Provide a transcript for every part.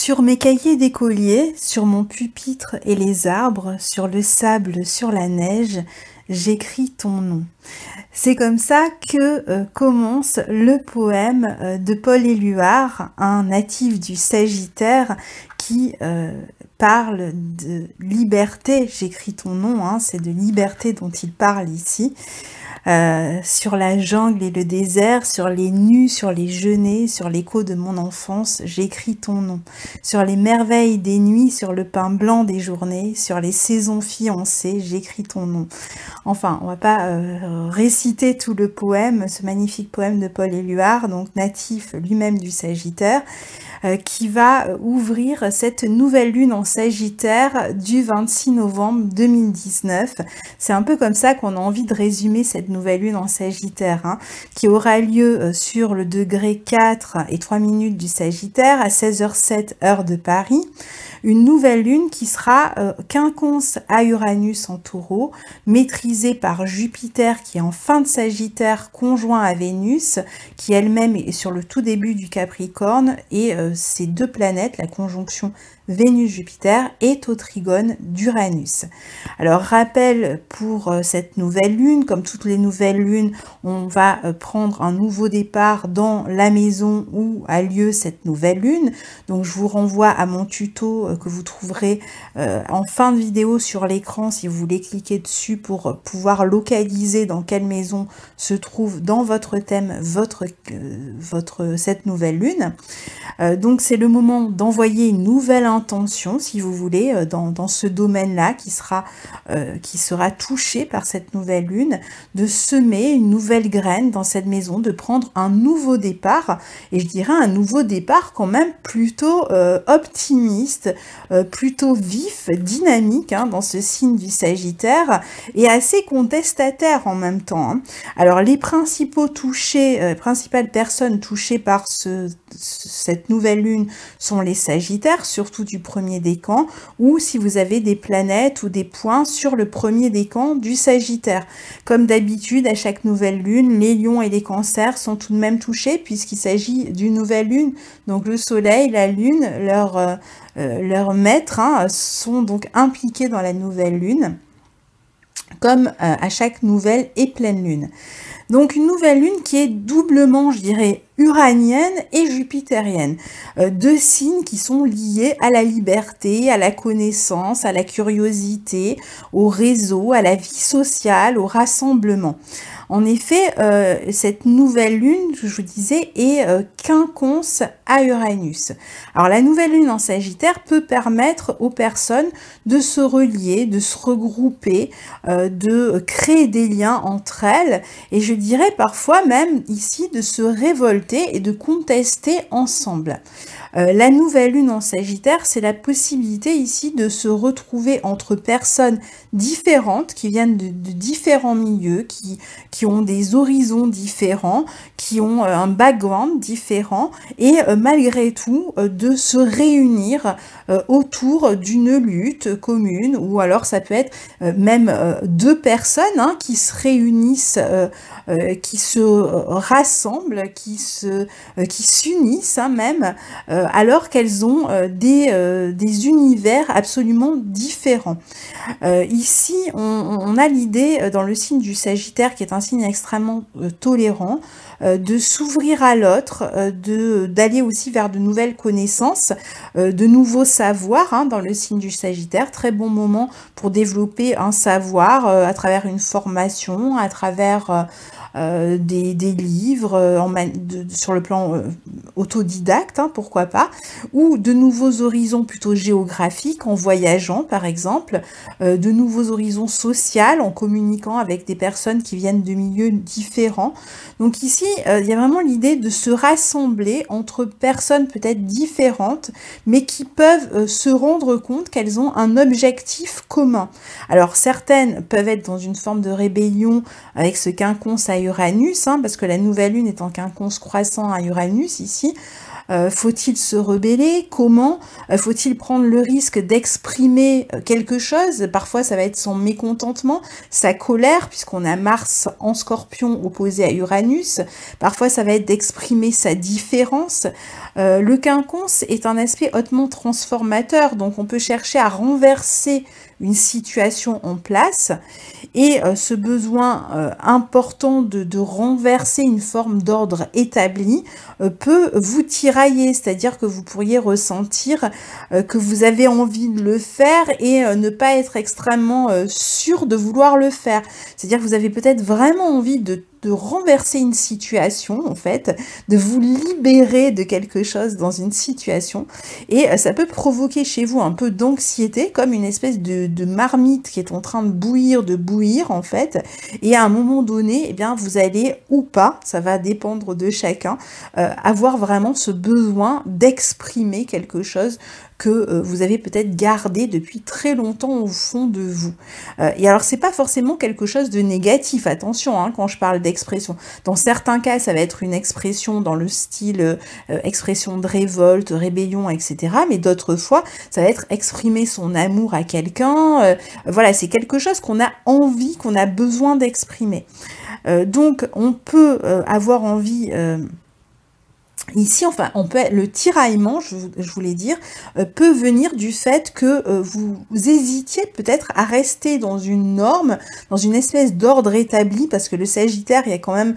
Sur mes cahiers d'écolier, sur mon pupitre et les arbres, sur le sable, sur la neige, j'écris ton nom. C'est comme ça que commence le poème de Paul Éluard, un natif du Sagittaire qui parle de liberté. J'écris ton nom, hein, c'est de liberté dont il parle ici. Sur la jungle et le désert, sur les nus, sur les genêts, sur l'écho de mon enfance, j'écris ton nom. Sur les merveilles des nuits, sur le pain blanc des journées, sur les saisons fiancées, j'écris ton nom. Enfin, on va pas réciter tout le poème, ce magnifique poème de Paul Éluard, donc natif lui-même du Sagittaire, qui va ouvrir cette nouvelle lune en Sagittaire du 26 novembre 2019. C'est un peu comme ça qu'on a envie de résumer cette nouvelle lune en Sagittaire, hein, qui aura lieu sur le degré 4 et 3 minutes du Sagittaire à 16h07 heure de Paris. Une nouvelle lune qui sera quinconce à Uranus en Taureau, maîtrisée par Jupiter qui est en fin de Sagittaire conjoint à Vénus, qui elle-même est sur le tout début du Capricorne, et ces deux planètes, la conjonction Vénus-Jupiter, est au trigone d'Uranus. Alors rappel pour cette nouvelle lune, comme toutes les nouvelles lunes, on va prendre un nouveau départ dans la maison où a lieu cette nouvelle lune. Donc je vous renvoie à mon tuto que vous trouverez en fin de vidéo sur l'écran si vous voulez cliquer dessus pour pouvoir localiser dans quelle maison se trouve dans votre thème cette nouvelle lune. Donc c'est le moment d'envoyer une nouvelle intention, si vous voulez, dans ce domaine-là qui sera touché par cette nouvelle lune, de semer une nouvelle graine dans cette maison, de prendre un nouveau départ, et je dirais un nouveau départ quand même plutôt optimiste, plutôt vif, dynamique, hein, dans ce signe du Sagittaire, et assez contestataire en même temps, hein. Alors les principales personnes touchées par cette nouvelle lune sont les Sagittaires, surtout du premier décan, ou si vous avez des planètes ou des points sur le premier décan du Sagittaire. Comme d'habitude, à chaque nouvelle lune, les lions et les cancers sont tout de même touchés puisqu'il s'agit d'une nouvelle lune. Donc le soleil, la lune, leurs maîtres, hein, sont donc impliqués dans la nouvelle lune, comme à chaque nouvelle et pleine lune. Donc une nouvelle lune qui est doublement, je dirais, uranienne et jupitérienne. Deux signes qui sont liés à la liberté, à la connaissance, à la curiosité, au réseau, à la vie sociale, au rassemblement. En effet, cette nouvelle lune, je vous disais, est quinconce à Uranus. Alors la nouvelle lune en Sagittaire peut permettre aux personnes de se relier, de se regrouper, de créer des liens entre elles, et je dirais parfois même ici de se révolter et de contester ensemble. La nouvelle lune en Sagittaire, c'est la possibilité ici de se retrouver entre personnes différentes, qui viennent de différents milieux, qui ont des horizons différents, qui ont un background différent, et malgré tout, de se réunir autour d'une lutte commune, ou alors ça peut être même deux personnes, hein, qui se réunissent, qui se rassemblent, qui s'unissent, hein, même, alors qu'elles ont des univers absolument différents. Ici, on a l'idée dans le signe du Sagittaire, qui est un signe extrêmement tolérant, de s'ouvrir à l'autre, d'aller aussi vers de nouvelles connaissances, de nouveaux savoirs, hein, dans le signe du Sagittaire. Très bon moment pour développer un savoir à travers une formation, à travers des livres sur le plan autodidacte, hein, pourquoi pas, ou de nouveaux horizons plutôt géographiques en voyageant par exemple, de nouveaux horizons sociaux en communiquant avec des personnes qui viennent de milieux différents. Donc ici, il y a vraiment l'idée de se rassembler entre personnes peut-être différentes, mais qui peuvent se rendre compte qu'elles ont un objectif commun. Alors certaines peuvent être dans une forme de rébellion avec ce quinconce à Uranus, hein, parce que la nouvelle lune est en quinconce croissant à Uranus ici, Faut-il se rebeller? Comment? Faut-il prendre le risque d'exprimer quelque chose? Parfois, ça va être son mécontentement, sa colère, puisqu'on a Mars en Scorpion opposé à Uranus. Parfois, ça va être d'exprimer sa différence. Le quinconce est un aspect hautement transformateur, donc on peut chercher à renverser une situation en place, et ce besoin important de renverser une forme d'ordre établi peut vous tirailler, c'est-à-dire que vous pourriez ressentir que vous avez envie de le faire et ne pas être extrêmement sûr de vouloir le faire. C'est-à-dire que vous avez peut-être vraiment envie de renverser une situation, en fait, de vous libérer de quelque chose dans une situation, et ça peut provoquer chez vous un peu d'anxiété, comme une espèce de marmite qui est en train de bouillir, en fait, et à un moment donné, eh bien, vous allez, ou pas, ça va dépendre de chacun, avoir vraiment ce besoin d'exprimer quelque chose que vous avez peut-être gardé depuis très longtemps au fond de vous. Et alors, c'est pas forcément quelque chose de négatif, attention, hein, quand je parle d'expression. Dans certains cas, ça va être une expression dans le style expression de révolte, rébellion, etc. Mais d'autres fois, ça va être exprimer son amour à quelqu'un. Voilà, c'est quelque chose qu'on a envie, qu'on a besoin d'exprimer. Donc, on peut avoir envie... Ici, enfin, le tiraillement, je voulais dire, peut venir du fait que vous hésitiez peut-être à rester dans une norme, dans une espèce d'ordre établi, parce que le Sagittaire, il y a quand même,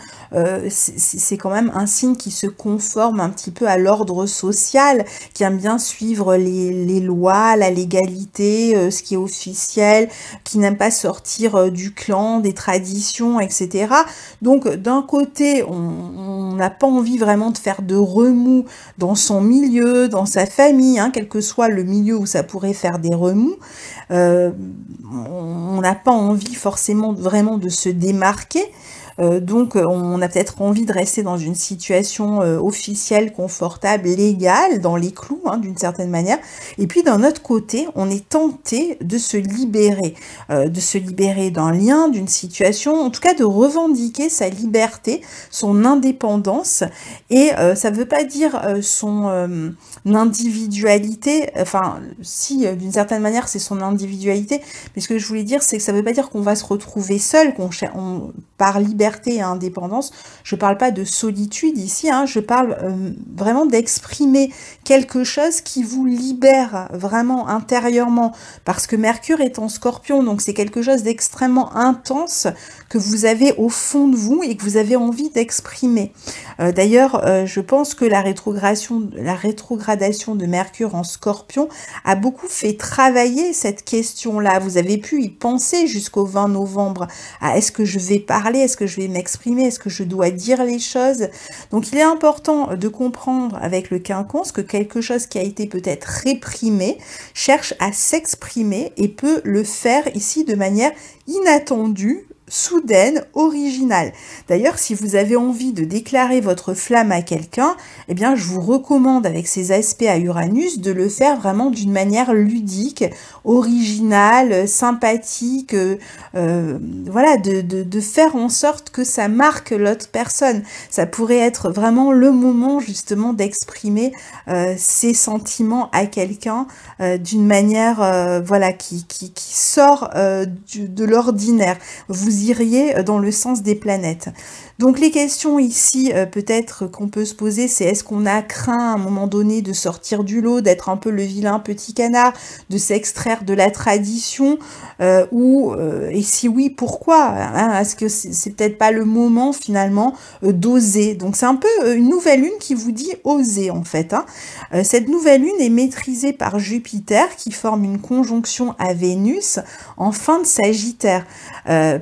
c'est quand même un signe qui se conforme un petit peu à l'ordre social, qui aime bien suivre les lois, la légalité, ce qui est officiel, qui n'aime pas sortir du clan, des traditions, etc. Donc, d'un côté, on n'a pas envie vraiment de faire de remous dans son milieu, dans sa famille, hein, quel que soit le milieu où ça pourrait faire des remous. On n'a pas envie forcément vraiment de se démarquer. Donc on a peut-être envie de rester dans une situation officielle, confortable, légale, dans les clous, hein, d'une certaine manière. Et puis d'un autre côté, on est tenté de se libérer d'un lien, d'une situation, en tout cas de revendiquer sa liberté, son indépendance. Et ça ne veut pas dire son individualité, enfin si d'une certaine manière c'est son individualité, mais ce que je voulais dire c'est que ça ne veut pas dire qu'on va se retrouver seul, par liberté et indépendance. Je ne parle pas de solitude ici, hein, je parle vraiment d'exprimer quelque chose qui vous libère vraiment intérieurement, parce que Mercure est en Scorpion, donc c'est quelque chose d'extrêmement intense que vous avez au fond de vous et que vous avez envie d'exprimer. D'ailleurs, je pense que la rétrogradation de Mercure en Scorpion a beaucoup fait travailler cette question-là. Vous avez pu y penser jusqu'au 20 novembre à est-ce que je vais parler, est-ce que je vais m'exprimer, est-ce que je dois dire les choses. Donc il est important de comprendre avec le quinconce que quelque chose qui a été peut-être réprimé cherche à s'exprimer et peut le faire ici de manière inattendue, soudaine, originale. D'ailleurs, si vous avez envie de déclarer votre flamme à quelqu'un, eh bien, je vous recommande, avec ces aspects à Uranus, de le faire vraiment d'une manière ludique, originale, sympathique, voilà, de faire en sorte que ça marque l'autre personne. Ça pourrait être vraiment le moment, justement, d'exprimer ses sentiments à quelqu'un d'une manière, voilà, qui sort de l'ordinaire. Vous iriez dans le sens des planètes. Donc les questions ici, peut-être qu'on peut se poser, c'est est-ce qu'on a craint à un moment donné de sortir du lot, d'être un peu le vilain petit canard, de s'extraire de la tradition, et si oui, pourquoi, hein, est-ce que c'est peut-être pas le moment finalement d'oser? Donc c'est un peu une nouvelle lune qui vous dit oser en fait. Hein. Cette nouvelle lune est maîtrisée par Jupiter qui forme une conjonction à Vénus en fin de Sagittaire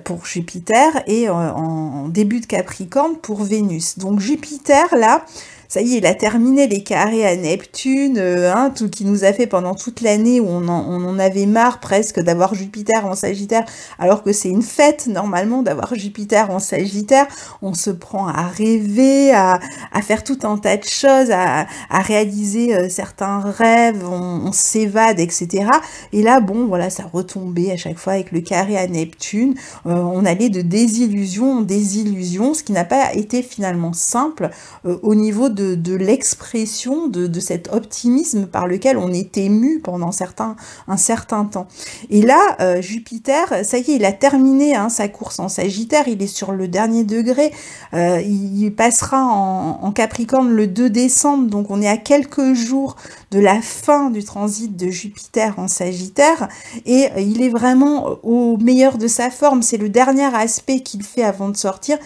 pour Jupiter et en début de Capricorne pour Vénus. Donc Jupiter là, ça y est, il a terminé les carrés à Neptune, hein, tout qui nous a fait pendant toute l'année où on en avait marre presque d'avoir Jupiter en Sagittaire, alors que c'est une fête normalement d'avoir Jupiter en Sagittaire. On se prend à rêver, à faire tout un tas de choses, à réaliser certains rêves, on s'évade, etc. Et là, bon, voilà, ça retombait à chaque fois avec le carré à Neptune. On allait de désillusion en désillusion, ce qui n'a pas été finalement simple au niveau de de l'expression de cet optimisme par lequel on est ému pendant un certain temps. Et là, Jupiter, ça y est, il a terminé hein, sa course en Sagittaire, il est sur le dernier degré, il passera en Capricorne le 2 décembre, donc on est à quelques jours de la fin du transit de Jupiter en Sagittaire, et il est vraiment au meilleur de sa forme. C'est le dernier aspect qu'il fait avant de sortir,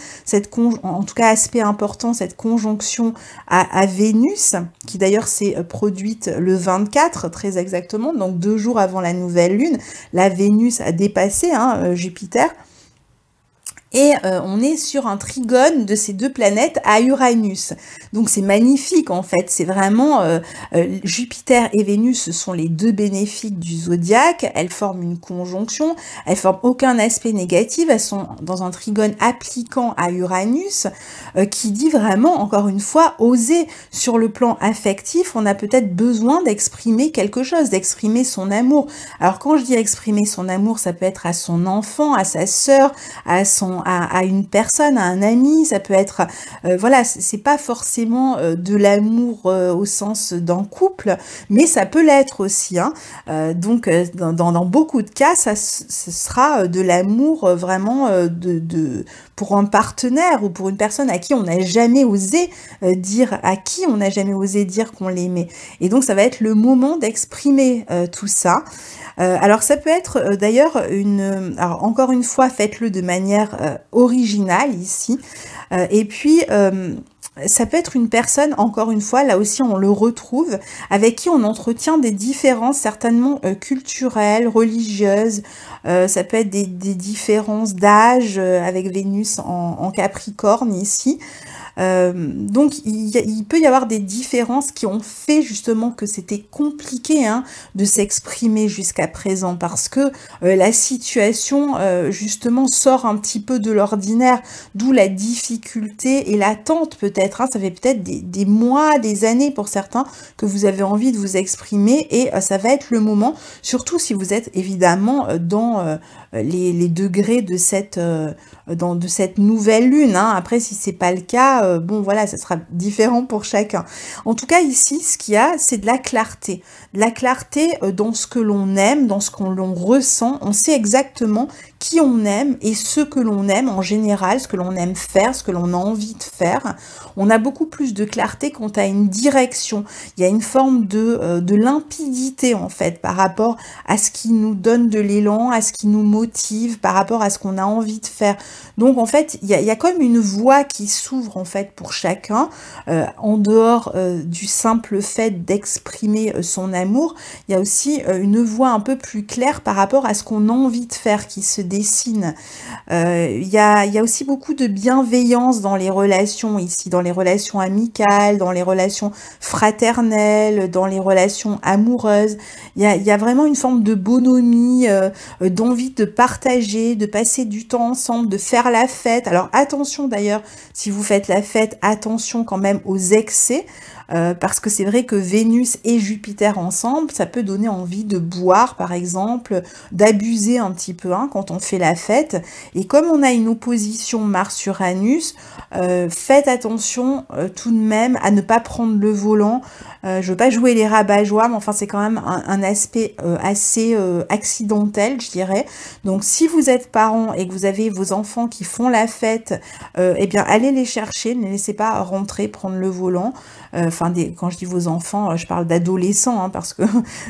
en tout cas aspect important, cette conjonction à Vénus, qui d'ailleurs s'est produite le 24, très exactement, donc 2 jours avant la nouvelle lune. La Vénus a dépassé hein, Jupiter. Et on est sur un trigone de ces 2 planètes à Uranus. Donc c'est magnifique en fait, c'est vraiment Jupiter et Vénus, ce sont les 2 bénéfiques du zodiaque, elles forment une conjonction, elles forment aucun aspect négatif, elles sont dans un trigone appliquant à Uranus, qui dit vraiment, encore une fois, oser sur le plan affectif, on a peut-être besoin d'exprimer quelque chose, d'exprimer son amour. Alors quand je dis exprimer son amour, ça peut être à son enfant, à sa sœur, à une personne, à un ami, ça peut être, voilà, c'est pas forcément de l'amour au sens d'un couple, mais ça peut l'être aussi, hein. Donc dans beaucoup de cas, ce sera de l'amour vraiment pour un partenaire ou pour une personne à qui on n'a jamais osé dire, qu'on l'aimait. Et donc ça va être le moment d'exprimer tout ça. Alors ça peut être d'ailleurs alors encore une fois, faites-le de manière originale ici, et puis ça peut être une personne, encore une fois, là aussi on le retrouve, avec qui on entretient des différences certainement culturelles, religieuses, ça peut être des différences d'âge avec Vénus en Capricorne ici. Donc il peut y avoir des différences qui ont fait justement que c'était compliqué hein, de s'exprimer jusqu'à présent, parce que la situation justement sort un petit peu de l'ordinaire, d'où la difficulté et l'attente peut-être, hein. Ça fait peut-être des mois, des années pour certains que vous avez envie de vous exprimer, et ça va être le moment, surtout si vous êtes évidemment dans les degrés de cette nouvelle lune, hein. Après si c'est pas le cas, bon voilà, ça sera différent pour chacun. En tout cas ici, ce qu'il y a, c'est de la clarté dans ce que l'on aime, dans ce l'on ressent. On sait exactement qui on aime et ce que l'on aime en général, ce que l'on aime faire, ce que l'on a envie de faire. On a beaucoup plus de clarté quant à une direction. Il y a une forme de limpidité en fait par rapport à ce qui nous donne de l'élan, à ce qui nous motive, par rapport à ce qu'on a envie de faire. Donc en fait, il y a comme une voie qui s'ouvre en fait pour chacun, en dehors du simple fait d'exprimer son amour. Il y a aussi une voie un peu plus claire par rapport à ce qu'on a envie de faire qui se dessine. Il y a aussi beaucoup de bienveillance dans les relations ici, dans les relations amicales, dans les relations fraternelles, dans les relations amoureuses. Il y a vraiment une forme de bonhomie, d'envie de partager, de passer du temps ensemble, de faire la fête. Alors attention d'ailleurs, si vous faites la fête, attention quand même aux excès, parce que c'est vrai que Vénus et Jupiter ensemble, ça peut donner envie de boire par exemple, d'abuser un petit peu hein, quand on fait la fête. Et comme on a une opposition Mars-Uranus, faites attention tout de même à ne pas prendre le volant. Je veux pas jouer les rabat-joie, mais enfin c'est quand même un aspect assez accidentel, je dirais. Donc si vous êtes parent et que vous avez vos enfants qui font la fête, eh bien allez les chercher, ne les laissez pas rentrer, prendre le volant. Enfin, quand je dis vos enfants, je parle d'adolescents, hein, parce que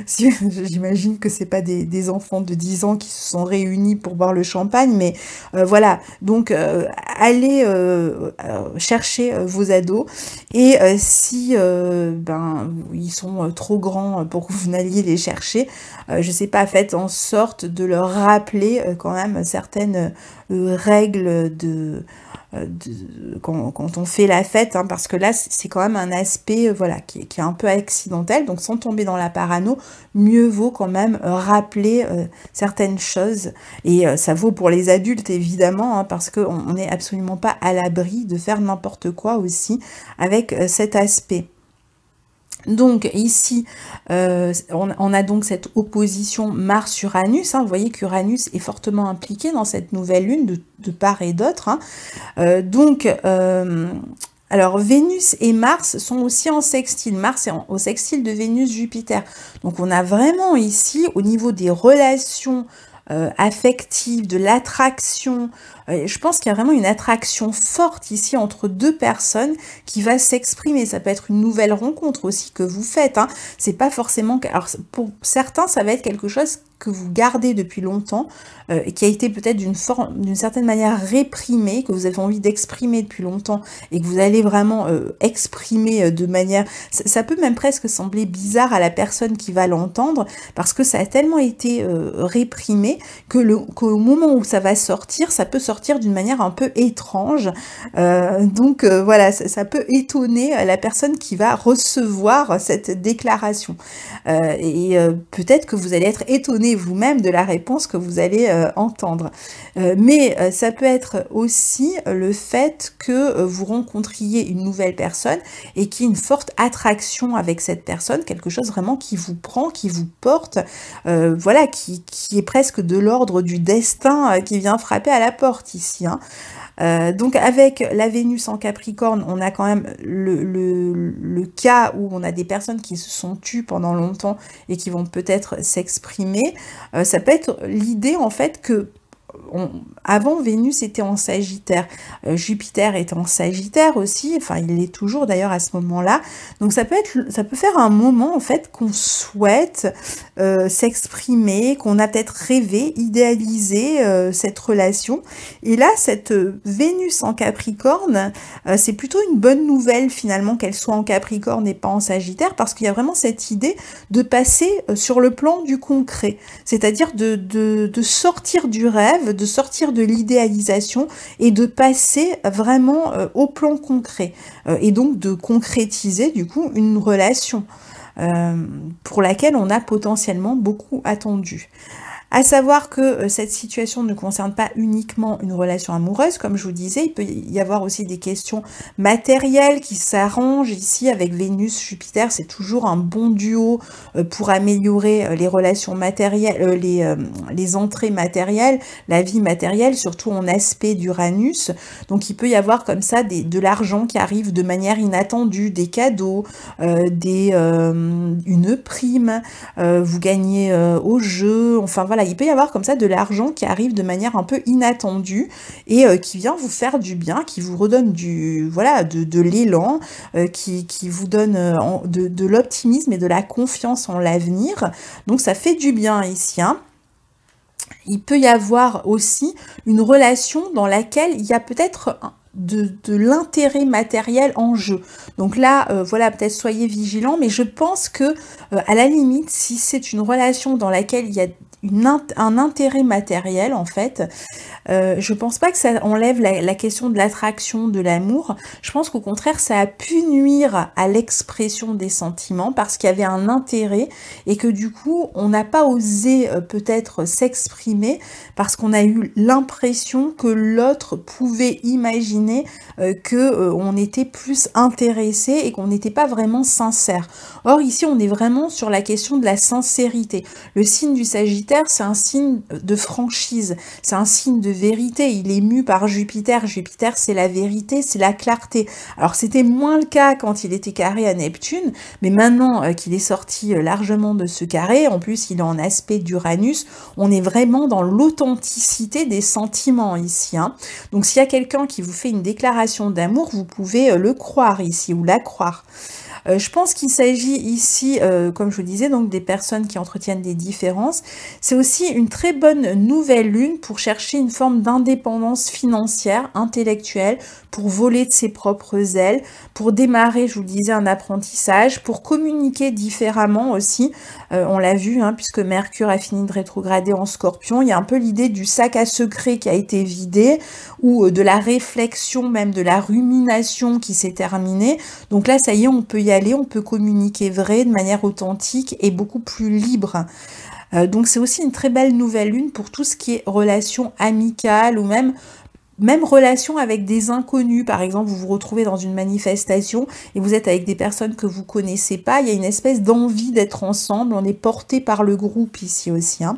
j'imagine que c'est pas des enfants de 10 ans qui se sont réunis pour boire le champagne, mais voilà. Donc allez chercher vos ados, et si ils sont trop grands pour que vous n'alliez les chercher, je sais pas, faites en sorte de leur rappeler quand même certaines règles quand on fait la fête, hein, parce que là c'est quand même un aspect voilà qui est un peu accidentel, donc sans tomber dans la parano, mieux vaut quand même rappeler certaines choses, et ça vaut pour les adultes évidemment, hein, parce qu'on n'est absolument pas à l'abri de faire n'importe quoi aussi avec cet aspect. Donc ici, on a donc cette opposition Mars-Uranus, hein. Vous voyez qu'Uranus est fortement impliqué dans cette nouvelle lune de part et d'autre, hein. Donc Alors, Vénus et Mars sont aussi en sextile. Mars est au sextile de Vénus-Jupiter. Donc, on a vraiment ici, au niveau des relations affectives, de l'attraction, je pense qu'il y a vraiment une attraction forte ici entre deux personnes qui va s'exprimer. Ça peut être une nouvelle rencontre aussi que vous faites, hein. C'est pas forcément... Alors, pour certains, ça va être quelque chose que vous gardez depuis longtemps, et qui a été peut-être d'une certaine manière réprimé, que vous avez envie d'exprimer depuis longtemps, et que vous allez vraiment exprimer de manière... Ça peut même presque sembler bizarre à la personne qui va l'entendre, parce que ça a tellement été réprimé, qu'au moment où ça va sortir, ça peut sortir d'une manière un peu étrange. Donc voilà, ça peut étonner la personne qui va recevoir cette déclaration. Et peut-être que vous allez être étonné vous-même de la réponse que vous allez entendre. Mais ça peut être aussi le fait que vous rencontriez une nouvelle personne et qu'il y ait une forte attraction avec cette personne, quelque chose vraiment qui vous prend, qui vous porte, voilà, qui est presque de l'ordre du destin qui vient frapper à la porte ici, hein. Donc avec la Vénus en Capricorne, on a quand même le cas où on a des personnes qui se sont tues pendant longtemps et qui vont peut-être s'exprimer. Ça peut être l'idée en fait que avant, Vénus était en Sagittaire, Jupiter était en Sagittaire aussi, enfin il l'est toujours d'ailleurs à ce moment-là. Donc ça peut faire un moment en fait qu'on souhaite s'exprimer, qu'on a peut-être rêvé, idéalisé cette relation. Et là, cette Vénus en Capricorne, c'est plutôt une bonne nouvelle finalement qu'elle soit en Capricorne et pas en Sagittaire, parce qu'il y a vraiment cette idée de passer sur le plan du concret, c'est-à-dire de sortir du rêve, de sortir de l'idéalisation et de passer vraiment au plan concret, et donc de concrétiser du coup une relation pour laquelle on a potentiellement beaucoup attendu. À savoir que cette situation ne concerne pas uniquement une relation amoureuse, comme je vous disais, il peut y avoir aussi des questions matérielles qui s'arrangent ici avec Vénus, Jupiter, c'est toujours un bon duo pour améliorer les relations matérielles, les entrées matérielles, la vie matérielle, surtout en aspect d'Uranus. Donc il peut y avoir comme ça de l'argent qui arrive de manière inattendue, des cadeaux, une prime, vous gagnez au jeu, enfin voilà, il peut y avoir comme ça de l'argent qui arrive de manière un peu inattendue et qui vient vous faire du bien, qui vous redonne de l'élan, qui vous donne de l'optimisme et de la confiance en l'avenir. Donc ça fait du bien ici, hein. Il peut y avoir aussi une relation dans laquelle il y a peut-être de l'intérêt matériel en jeu. Donc là, voilà, peut-être soyez vigilants, mais je pense que à la limite, si c'est une relation dans laquelle il y a un intérêt matériel en fait, je pense pas que ça enlève la question de l'attraction, de l'amour. Je pense qu'au contraire ça a pu nuire à l'expression des sentiments parce qu'il y avait un intérêt et que du coup on n'a pas osé peut-être s'exprimer parce qu'on a eu l'impression que l'autre pouvait imaginer que on était plus intéressé et qu'on n'était pas vraiment sincère. Or ici on est vraiment sur la question de la sincérité. Le signe du Sagittaire, c'est un signe de franchise, c'est un signe de vérité, il est mu par Jupiter. Jupiter, c'est la vérité, c'est la clarté. Alors, c'était moins le cas quand il était carré à Neptune, mais maintenant qu'il est sorti largement de ce carré, en plus, il est en aspect d'Uranus, on est vraiment dans l'authenticité des sentiments ici, hein. Donc, s'il y a quelqu'un qui vous fait une déclaration d'amour, vous pouvez le croire ici, ou la croire. Je pense qu'il s'agit ici, comme je vous disais, donc des personnes qui entretiennent des différences. C'est aussi une très bonne nouvelle lune pour chercher une forme d'indépendance financière, intellectuelle, pour voler de ses propres ailes, pour démarrer, je vous le disais, un apprentissage, pour communiquer différemment aussi. On l'a vu, hein, puisque Mercure a fini de rétrograder en Scorpion, il y a un peu l'idée du sac à secret qui a été vidé, ou de la réflexion, même de la rumination qui s'est terminée. Donc là, ça y est, on peut y aller, on peut communiquer vrai, de manière authentique et beaucoup plus libre. Donc c'est aussi une très belle nouvelle lune pour tout ce qui est relation amicale ou même relation avec des inconnus. Par exemple, vous vous retrouvez dans une manifestation et vous êtes avec des personnes que vous connaissez pas. Il y a une espèce d'envie d'être ensemble. On est porté par le groupe ici aussi, hein.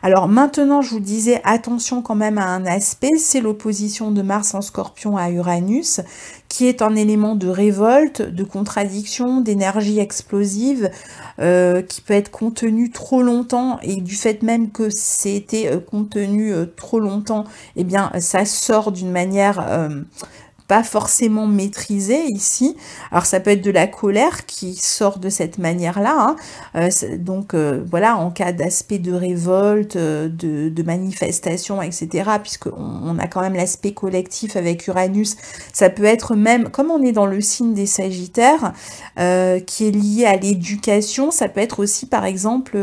Alors maintenant, je vous disais, attention quand même à un aspect, c'est l'opposition de Mars en Scorpion à Uranus, qui est un élément de révolte, de contradiction, d'énergie explosive, qui peut être contenu trop longtemps, et du fait même que c'était contenu trop longtemps, eh bien ça sort d'une manière pas forcément maîtrisée ici. Alors ça peut être de la colère qui sort de cette manière-là, hein. Donc voilà, en cas d'aspect de révolte, de manifestation, etc., puisqu'on a quand même l'aspect collectif avec Uranus, ça peut être même, comme on est dans le signe des Sagittaires, qui est lié à l'éducation, ça peut être aussi par exemple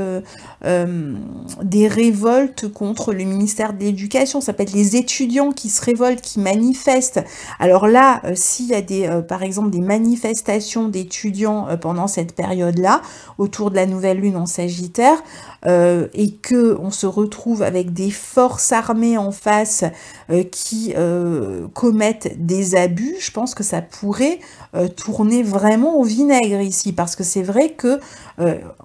des révoltes contre le ministère de l'Éducation, ça peut être les étudiants qui se révoltent, qui manifestent. Alors là, s'il y a par exemple des manifestations d'étudiants pendant cette période-là, autour de la nouvelle lune en Sagittaire, et que on se retrouve avec des forces armées en face qui commettent des abus, je pense que ça pourrait tourner vraiment au vinaigre ici, parce que c'est vrai que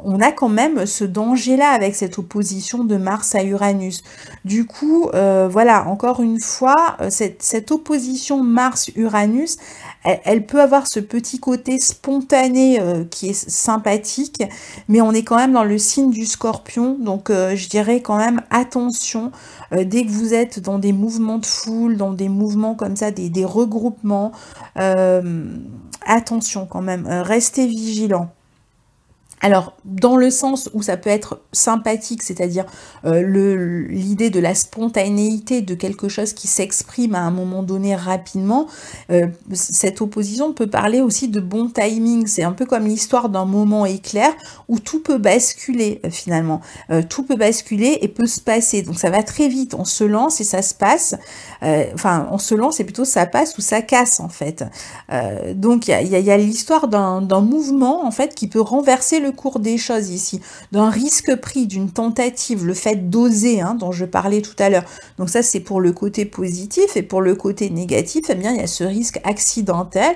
on a quand même ce danger-là avec cette opposition de Mars à Uranus. Du coup, voilà, encore une fois, cette opposition Mars-Uranus, elle peut avoir ce petit côté spontané qui est sympathique, mais on est quand même dans le signe du Scorpion, donc je dirais quand même attention, dès que vous êtes dans des mouvements de foule, dans des mouvements comme ça, des regroupements, attention quand même, restez vigilants. Alors, dans le sens où ça peut être sympathique, c'est-à-dire l'idée de la spontanéité de quelque chose qui s'exprime à un moment donné rapidement, cette opposition peut parler aussi de bon timing. C'est un peu comme l'histoire d'un moment éclair où tout peut basculer finalement. Tout peut basculer et peut se passer. Donc ça va très vite. On se lance et ça se passe. Enfin, on se lance et plutôt ça passe ou ça casse en fait. Donc il y a l'histoire d'un mouvement en fait qui peut renverser le cours des choses ici, d'un risque pris, d'une tentative, le fait d'oser, hein, dont je parlais tout à l'heure. Donc ça, c'est pour le côté positif, et pour le côté négatif, eh bien, il y a ce risque accidentel,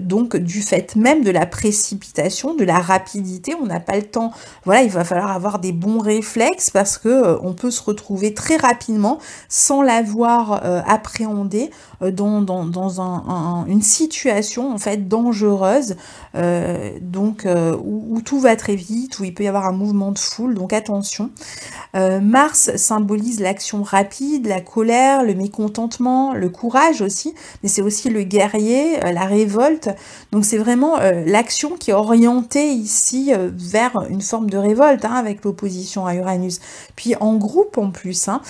donc du fait même de la précipitation, de la rapidité, on n'a pas le temps. Voilà, il va falloir avoir des bons réflexes parce que on peut se retrouver très rapidement sans l'avoir appréhendé dans une situation en fait dangereuse, donc où tout va très vite, où il peut y avoir un mouvement de foule, donc attention. Mars symbolise l'action rapide, la colère, le mécontentement, le courage aussi, mais c'est aussi le guerrier, la révolte. Donc c'est vraiment l'action qui est orientée ici vers une forme de révolte, hein, avec l'opposition à Uranus. Puis en groupe en plus, hein,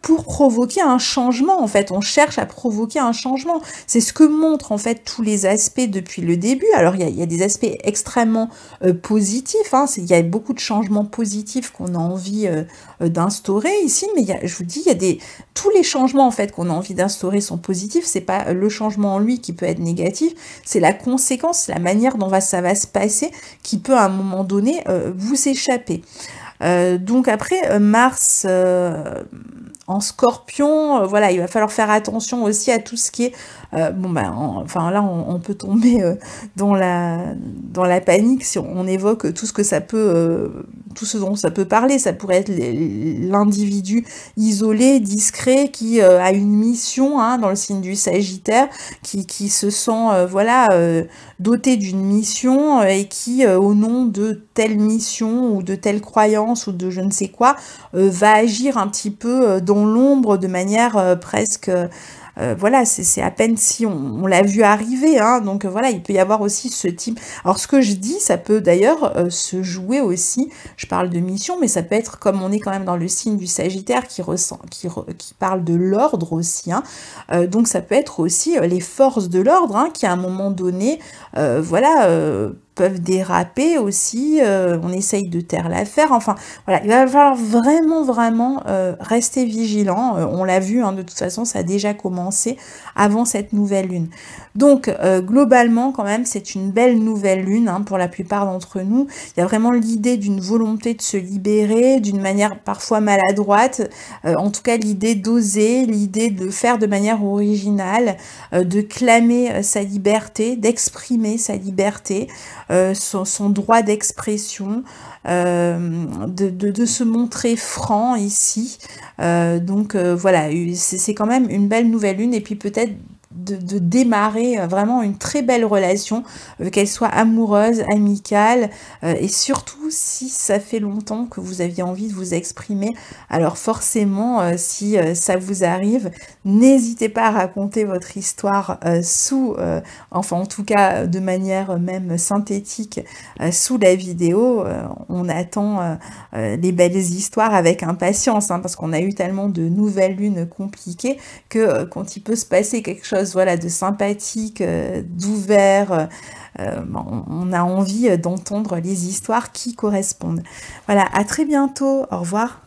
pour provoquer un changement, en fait, on cherche à provoquer un changement. C'est ce que montrent en fait tous les aspects depuis le début. Alors il y a des aspects extrêmement positifs, hein, il y a beaucoup de changements positifs qu'on a envie d'instaurer ici, mais je vous dis, tous les changements en fait qu'on a envie d'instaurer sont positifs. C'est pas le changement en lui qui peut être négatif, c'est la conséquence, la manière dont ça va se passer qui peut à un moment donné vous échapper. Donc après, Mars en Scorpion, voilà, il va falloir faire attention aussi à tout ce qui est enfin là on peut tomber dans la panique si on évoque tout ce que ça peut tout ce dont ça peut parler. Ça pourrait être l'individu isolé, discret, qui a une mission, hein, dans le signe du Sagittaire, qui se sent voilà doté d'une mission et qui au nom de telle mission ou de telle croyance ou de je ne sais quoi va agir un petit peu dans l'ombre de manière presque voilà, c'est à peine si on l'a vu arriver, hein, donc voilà, il peut y avoir aussi ce type. Alors ce que je dis, ça peut d'ailleurs se jouer aussi, je parle de mission, mais ça peut être, comme on est quand même dans le signe du Sagittaire qui parle de l'ordre aussi, hein, donc ça peut être aussi les forces de l'ordre, hein, qui à un moment donné, voilà, peuvent déraper aussi, on essaye de taire l'affaire, enfin voilà, il va falloir vraiment rester vigilant, on l'a vu, hein, de toute façon ça a déjà commencé avant cette nouvelle lune. Donc globalement quand même c'est une belle nouvelle lune, hein, pour la plupart d'entre nous. Il y a vraiment l'idée d'une volonté de se libérer d'une manière parfois maladroite, en tout cas l'idée d'oser, l'idée de le faire de manière originale, de clamer sa liberté, d'exprimer sa liberté, son droit d'expression, de se montrer franc ici. Donc voilà, c'est quand même une belle nouvelle lune, et puis peut-être de démarrer vraiment une très belle relation, qu'elle soit amoureuse, amicale, et surtout si ça fait longtemps que vous aviez envie de vous exprimer, alors forcément, si ça vous arrive, n'hésitez pas à raconter votre histoire enfin en tout cas de manière même synthétique, sous la vidéo. On attend les belles histoires avec impatience, hein, parce qu'on a eu tellement de nouvelles lunes compliquées que quand il peut se passer quelque chose, voilà, de sympathique, d'ouvert, on a envie d'entendre les histoires qui correspondent. Voilà, à très bientôt, au revoir.